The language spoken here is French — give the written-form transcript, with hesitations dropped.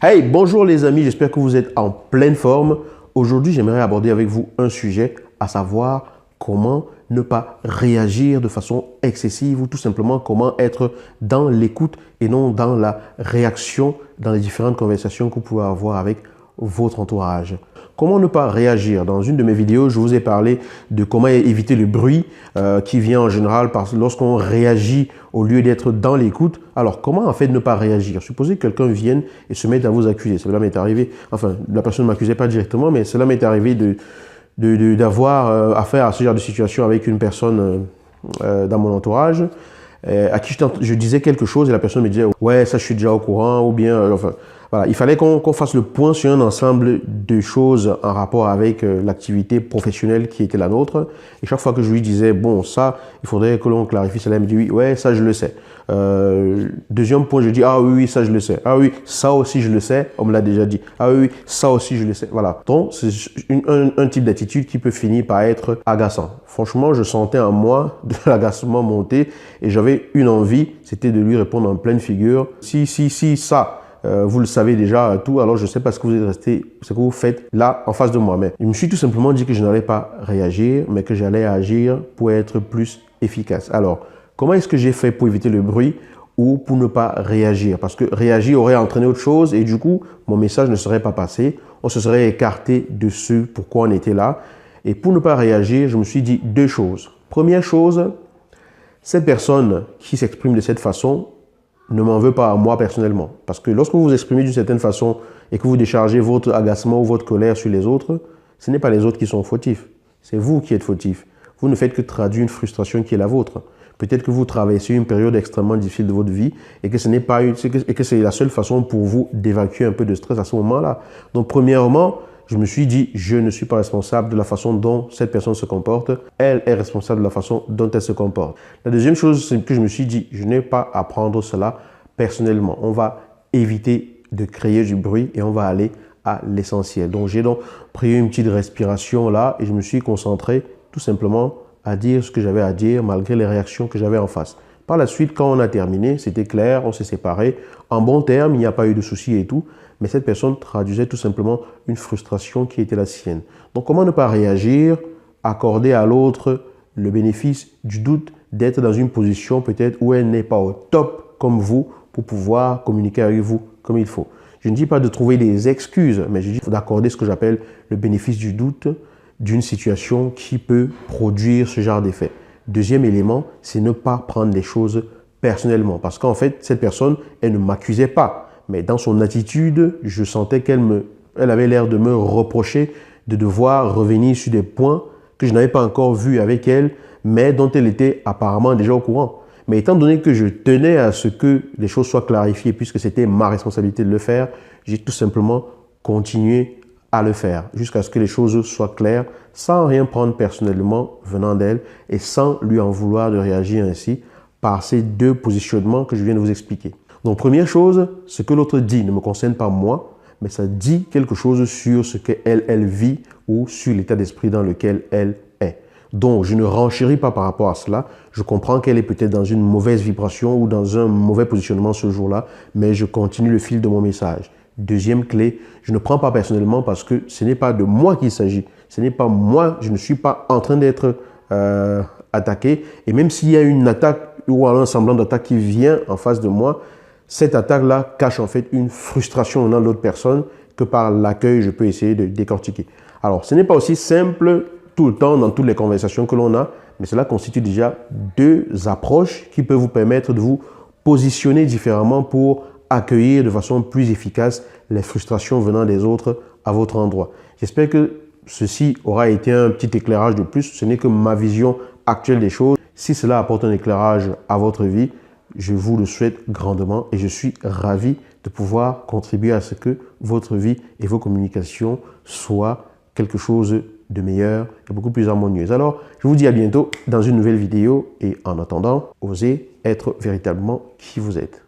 Hey, bonjour les amis, j'espère que vous êtes en pleine forme. Aujourd'hui, j'aimerais aborder avec vous un sujet, à savoir comment ne pas réagir de façon excessive ou tout simplement comment être dans l'écoute et non dans la réaction dans les différentes conversations que vous pouvez avoir avec votre entourage. Comment ne pas réagir? Dans une de mes vidéos, je vous ai parlé de comment éviter le bruit qui vient en général lorsqu'on réagit au lieu d'être dans l'écoute. Alors, comment en fait ne pas réagir? Supposez que quelqu'un vienne et se mette à vous accuser. Cela m'est arrivé, enfin, la personne ne m'accusait pas directement, mais cela m'est arrivé d'avoir affaire à ce genre de situation avec une personne dans mon entourage à qui je disais quelque chose et la personne me disait « Ouais, ça je suis déjà au courant » ou bien enfin, voilà, il fallait qu'on fasse le point sur un ensemble de choses en rapport avec l'activité professionnelle qui était la nôtre. Et chaque fois que je lui disais « Bon, ça, il faudrait que l'on clarifie cela », elle me dit « Oui, ouais, ça je le sais. » Deuxième point, je dis « Ah oui, ça je le sais. Ah oui, ça aussi je le sais. On me l'a déjà dit. Ah oui, ça aussi je le sais. » Voilà. Donc, c'est un type d'attitude qui peut finir par être agaçant. Franchement, je sentais en moi de l'agacement monter et j'avais une envie, c'était de lui répondre en pleine figure. Si, ça, vous le savez déjà tout, alors je ne sais pas ce que vous êtes resté, ce que vous faites là en face de moi. Mais je me suis tout simplement dit que je n'allais pas réagir, mais que j'allais agir pour être plus efficace. Alors, comment est-ce que j'ai fait pour éviter le bruit ou pour ne pas réagir? Parce que réagir aurait entraîné autre chose et du coup, mon message ne serait pas passé. On se serait écarté de ce pourquoi on était là. Et pour ne pas réagir, je me suis dit deux choses. Première chose, cette personne qui s'exprime de cette façon ne m'en veut pas à moi personnellement. Parce que lorsque vous vous exprimez d'une certaine façon et que vous déchargez votre agacement ou votre colère sur les autres, ce n'est pas les autres qui sont fautifs. C'est vous qui êtes fautif. Vous ne faites que traduire une frustration qui est la vôtre. Peut-être que vous traversez une période extrêmement difficile de votre vie et que ce n'est pas et que c'est la seule façon pour vous d'évacuer un peu de stress à ce moment-là. Donc, premièrement, je me suis dit, je ne suis pas responsable de la façon dont cette personne se comporte. Elle est responsable de la façon dont elle se comporte. La deuxième chose, c'est que je me suis dit, je n'ai pas à prendre cela personnellement. On va éviter de créer du bruit et on va aller à l'essentiel. Donc, j'ai donc pris une petite respiration là et je me suis concentré tout simplement à dire ce que j'avais à dire malgré les réactions que j'avais en face. Par la suite, quand on a terminé, c'était clair, on s'est séparés. En bon terme, il n'y a pas eu de soucis et tout. Mais cette personne traduisait tout simplement une frustration qui était la sienne. Donc, comment ne pas réagir? Accorder à l'autre le bénéfice du doute d'être dans une position peut-être où elle n'est pas au top comme vous pour pouvoir communiquer avec vous comme il faut. Je ne dis pas de trouver des excuses, mais je dis d'accorder ce que j'appelle le bénéfice du doute d'une situation qui peut produire ce genre d'effet. Deuxième élément, c'est ne pas prendre les choses personnellement. Parce qu'en fait, cette personne, elle ne m'accusait pas. Mais dans son attitude, je sentais qu'elle avait l'air de me reprocher de devoir revenir sur des points que je n'avais pas encore vus avec elle, mais dont elle était apparemment déjà au courant. Mais étant donné que je tenais à ce que les choses soient clarifiées, puisque c'était ma responsabilité de le faire, j'ai tout simplement continué à le faire jusqu'à ce que les choses soient claires, sans rien prendre personnellement venant d'elle et sans lui en vouloir de réagir ainsi par ces deux positionnements que je viens de vous expliquer. Donc, première chose, ce que l'autre dit ne me concerne pas moi, mais ça dit quelque chose sur ce qu'elle vit ou sur l'état d'esprit dans lequel elle est. Donc, je ne renchéris pas par rapport à cela. Je comprends qu'elle est peut-être dans une mauvaise vibration ou dans un mauvais positionnement ce jour-là, mais je continue le fil de mon message. Deuxième clé, je ne prends pas personnellement parce que ce n'est pas de moi qu'il s'agit. Ce n'est pas moi, je ne suis pas en train d'être attaqué. Et même s'il y a une attaque ou un semblant d'attaque qui vient en face de moi, cette attaque-là cache en fait une frustration dans l'autre personne que par l'accueil, je peux essayer de décortiquer. Alors, ce n'est pas aussi simple tout le temps dans toutes les conversations que l'on a, mais cela constitue déjà deux approches qui peuvent vous permettre de vous positionner différemment pour accueillir de façon plus efficace les frustrations venant des autres à votre endroit. J'espère que ceci aura été un petit éclairage de plus. Ce n'est que ma vision actuelle des choses. Si cela apporte un éclairage à votre vie, je vous le souhaite grandement et je suis ravi de pouvoir contribuer à ce que votre vie et vos communications soient quelque chose de meilleur et beaucoup plus harmonieuse. Alors, je vous dis à bientôt dans une nouvelle vidéo et en attendant, osez être véritablement qui vous êtes.